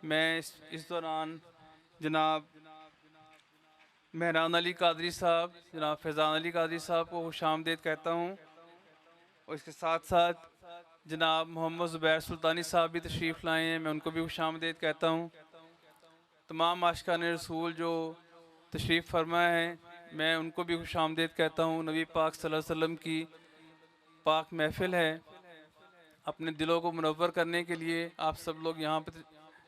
मैं इस दौरान जनाब मेहरान अली कादरी साहब, जनाब फैज़ान अली कादरी साहब को खुशामदीद कहता हूँ और इसके साथ साथ जनाब मोहम्मद ज़ुबैर सुल्तानी साहब भी तशरीफ़ लाए हैं, मैं उनको भी खुशामदीद कहता हूँ। तमाम आशिकान रसूल जो तशरीफ़ फरमा है मैं उनको भी खुशामदीद कहता हूँ। नबी पाक सल्लल्लाहु अलैहि वसल्लम की पाक महफ़िल है, अपने दिलों को मुनव्वर करने के लिए आप सब लोग यहाँ पर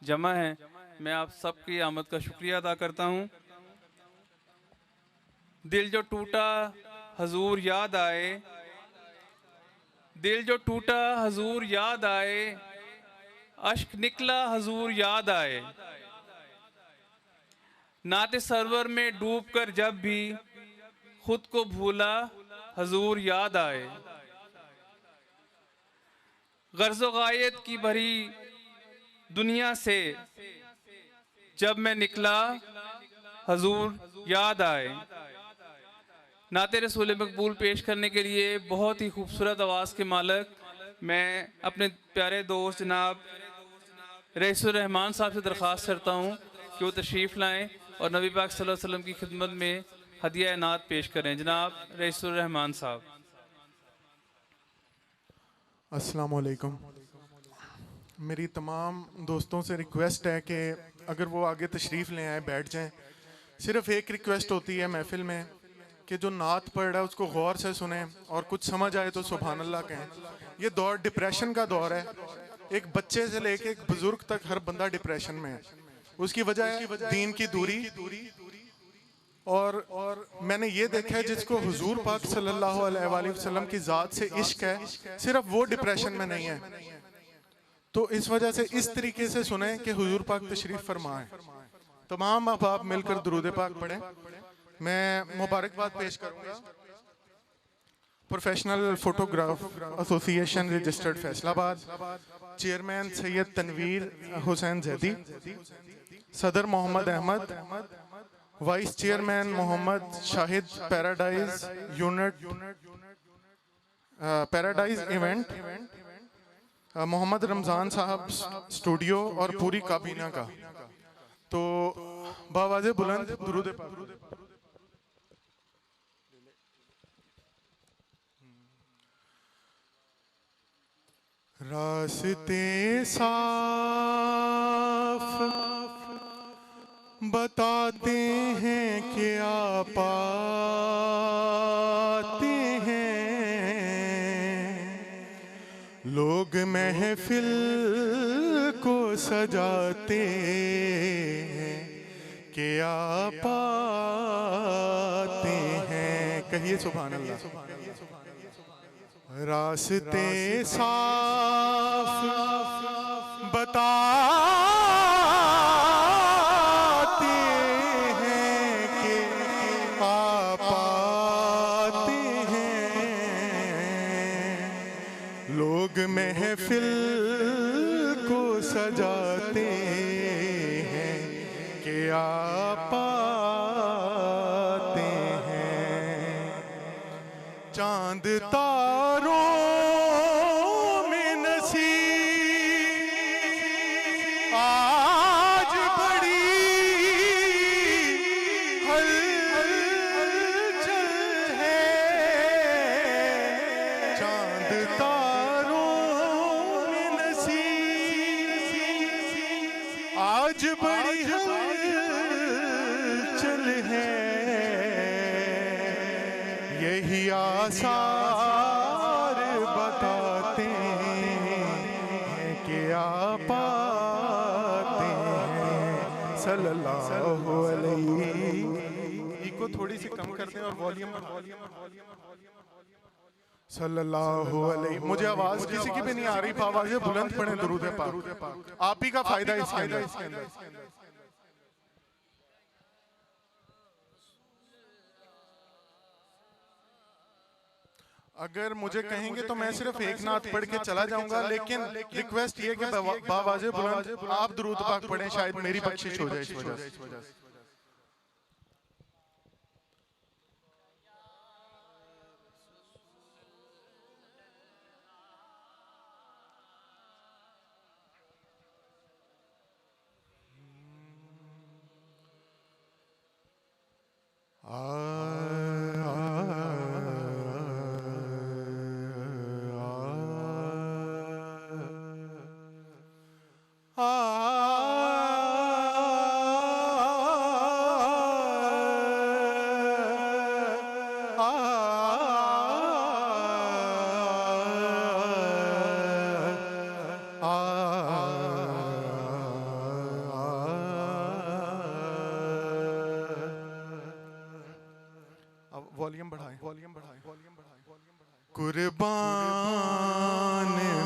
जमा हैं। मैं आप सब की आमद का शुक्रिया अदा करता हूँ। दिल जो टूटा हजूर याद आए, दिल जो टूटा हजूर याद आए, अश्क निकला हजूर याद आए। नाते सरवर में डूब कर जब भी खुद को भूला हजूर याद आए। गर्ज़ो गायत की भरी दुनिया से जब मैं निकला हजूर याद आए। नाते रसूल मकबूल पेश करने के लिए बहुत ही खूबसूरत आवाज़ के मालिक मैं अपने प्यारे दोस्त जनाब रईसुर रहमान साहब से दरख्वास्त करता हूँ कि वो तशरीफ़ लाएँ और नबी पाक सल्लल्लाहु अलैहि वसल्लम की खिदमत में हदिया नात पेश करें। जनाब रईसुर रहमान साहब। अस्सलाम वालेकुम। मेरी तमाम दोस्तों से रिक्वेस्ट है कि अगर वो आगे तशरीफ़ ले आए बैठ जाएं। सिर्फ एक रिक्वेस्ट होती है महफिल में कि जो नात पढ़ रहा है उसको गौर से सुने और कुछ समझ आए तो सुभान अल्लाह कहें। ये दौर डिप्रेशन का दौर है, एक बच्चे से लेके एक बुजुर्ग तक हर बंदा डिप्रेशन में है। उसकी वजह है दीन की दूरी। और मैंने ये देखा है जिसको हुजूर पाक सल्लल्लाहु अलैहि वसल्लम की ज़ात से इश्क है, सिर्फ वो डिप्रेशन में नहीं है। तो इस वजह से इस तरीके से सुने कि हुजूर पाक तशरीफ फरमाएं। तमाम अब आप मिलकर दुरूद पाक पढ़ें। मैं मुबारकबाद पेश करूंगा professional photograph association registered Faisalabad, chairman Syed Tanveer Hussain Zaidi, सदर Mohammad Ahmad, vice chairman Mohammad Shahid paradise unit paradise event, Mohammad Ramzan साहब स्टूडियो और पूरी काबीना का। तो बावाज़े बुलंद दुरूद पाक। रास्ते साफ बताते हैं क्या पाते हैं, लोग महफिल को सजाते हैं क्या पाते हैं। कहिए सुभान अल्लाह। रास्ते साफ बताते हैं कि आप आते हैं, लोग महफिल को सजाते हैं कि आप आते हैं। चांद तारों में नसीब आज बड़ी हलचल है, चांद तारों में नसीब आज बड़ी हलचल है। यही आसार बताते हैं कि आप आते हैं सल्लल्लाहु अलैहि। इको थोड़ी सी कम कर दें और वॉल्यूम सल्लल्लाहु अलैहि। मुझे आवाज किसी की भी नहीं आ रही, आवाज़ें बुलंद पड़े दुरूद पाक। आप ही का फायदा इसके अंदर। अगर मुझे कहेंगे तो मैं सिर्फ एक नात पढ़ के चला जाऊंगा, लेकिन रिक्वेस्ट ये कि बावाज़े बुलंद आप दुरूद पाक पढ़ें, शायद मेरी बख्शिश हो जाए इस वजह से। वॉल्यूम बढ़ाएं। कुर्बान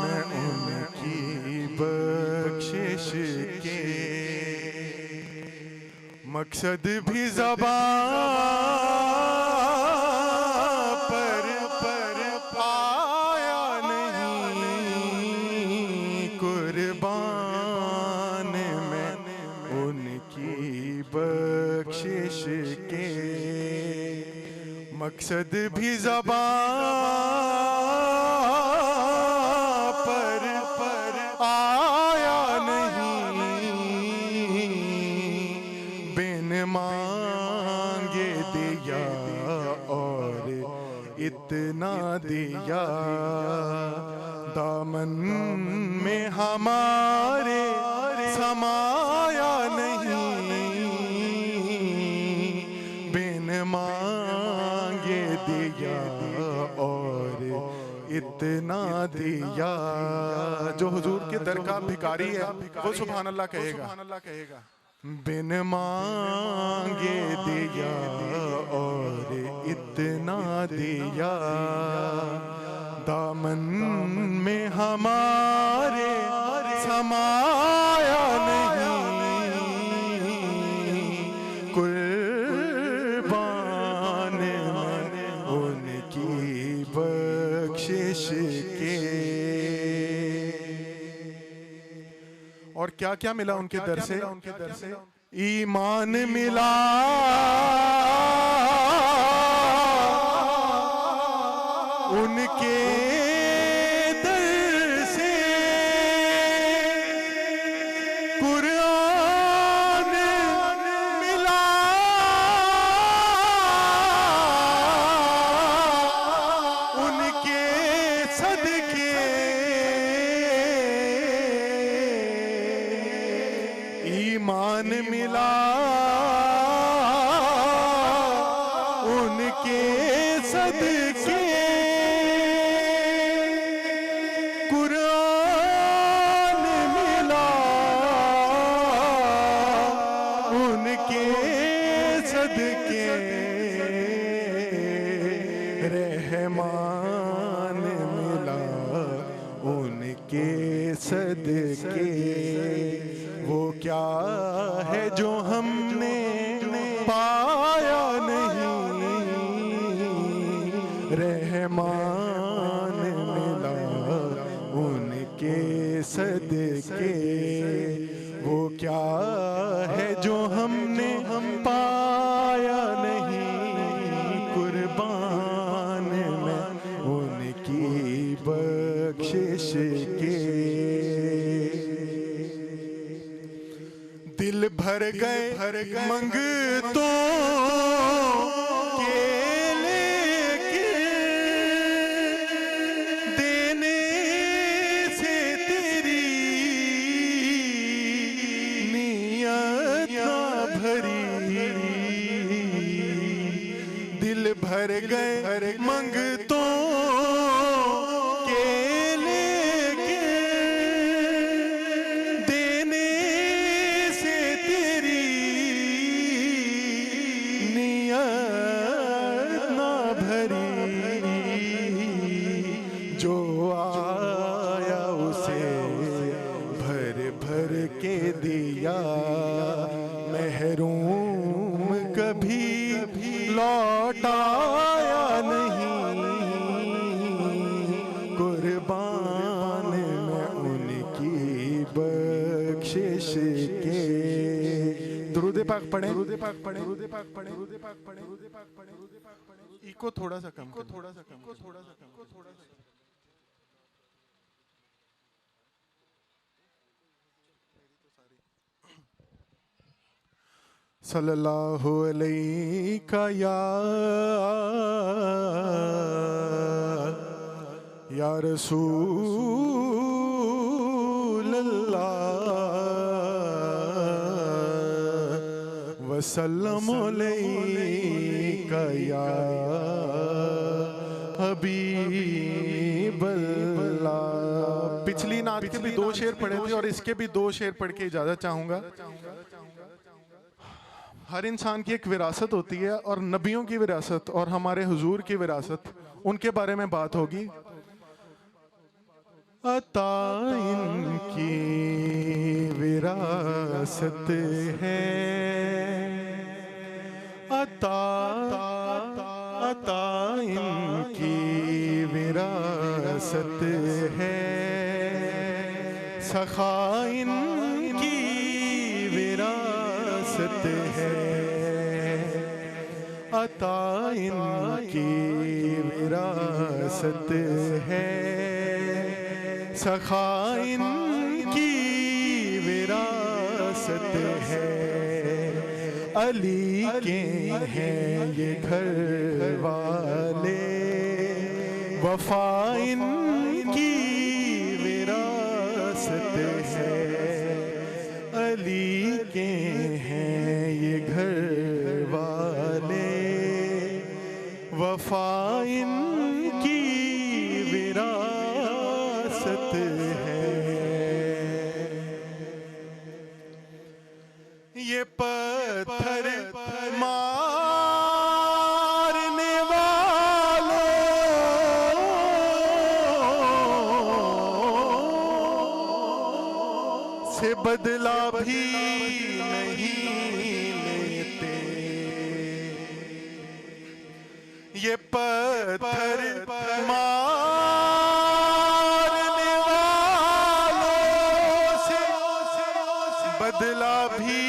मैं उनकी बख्शिश के, मकसद भी ज़बान पर आया नहीं। कुर्बान मैं उनकी बख्शिश के, मकसद भी ज़बान पर आया नहीं। बिन मांगे दिया और इतना दिया, दामन में हमारे समाया नहीं। बिन मांगे दिया और इतना दिया। जो हुजूर के दर का भिखारी है वो सुभान अल्लाह कहेगा। बिन मांगे दिया और इतना दिया, दामन में हमारे समाया नहीं। कुर्बान मैं उनकी बख्शिश के। और क्या क्या मिला उनके दर से? ईमान मिला, उनके दर से कुरान मिला, उनके सदके ईमान मिला, उनके सदके कुरान मिला, उनके सदके रहमान मिला, उनके सदके। वो क्या है जो हमने पाया नहीं। रहमान मिला उनके सदके। वो क्या है जो हमने पाया नहीं। कुर्बान मैं उनकी बख्शिश के। दिल भर गए मंगतों के लेके, देने से तेरी नियत ना भरी। दिल भर गए मंगतों के लेके, देने से तेरी नियत ना भरी। जो आया उसे भर भर के दिया, महरूम कभी लौटाया नहीं। कुर्बान मैं उनकी बख्शिश के। दुरूद पाक पढ़ें। इको थोड़ा सा कम। सल्लल्लाहु अलैका या रसूल अल्लाह, वसल्लम अलैका या हबीब अल्लाह। पिछली नात के भी 2 शेर पढ़े थे और इसके भी 2 शेर पढ़ के इजाजत चाहूंगा। हर इंसान की एक विरासत होती है, और नबियों की विरासत और हमारे हुजूर की विरासत, उनके बारे में बात होगी। अता इनकी विरासत है, अता अता इनकी विरासत है, सखा इनकी विरासत है, अता इनकी विरासत है, सखा इनकी विरासत है। अली के हैं ये घर वाले, वफा इनकी विरासत है। अली के हैं ये घर वाले, वफा इनकी विरासत है। ये पत्थर मारने वालों से बदला भी नहीं लेते। ये पत्थर मारने वालों से बदला भी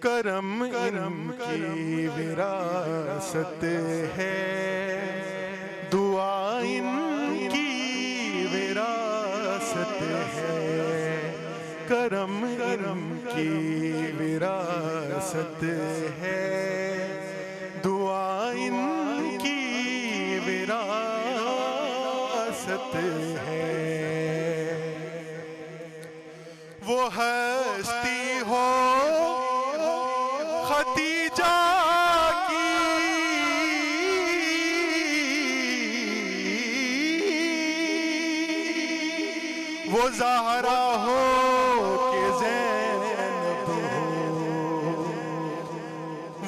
करम इनकी विरासत है, दुआ इनकी विरासत है। करम इनकी विरासत है, दुआ इनकी विरासत है। वो हस्ती हो खदीजा की, वो ज़हरा हो के ज़ैनब हो।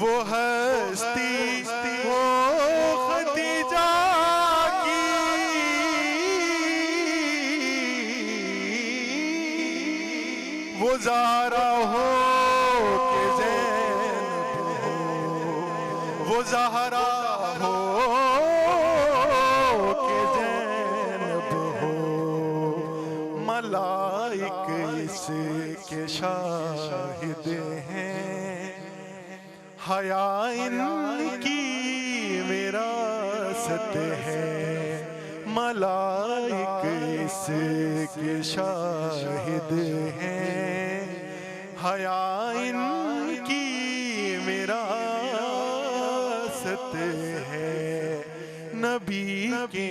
वो हस्ती हो खदीजा की, वो ज़हरा हो के ज़ैनब हो। वो ज़हरा हो के ज़ैनब हो। मलाइक इसके शाहिद हैं, हया इनकी विरासत है। मलाइक इसके शाहिद हैं, हया इनकी विरासत है। नबी के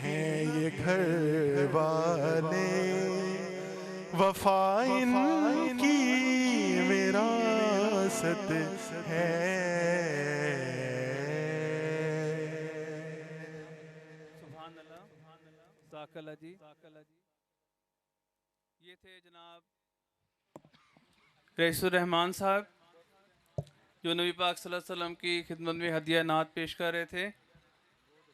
हैं ये घर वाले, वफा इनकी विरासत है। सुभान अल्लाह, ज़ाकल्लाह जी। ये थे जनाब रईसुर रहमान साहब, जो नबी पाक सल्लल्लाहु अलैहि वसल्लम की खिदमत में हदिया नात पेश कर रहे थे।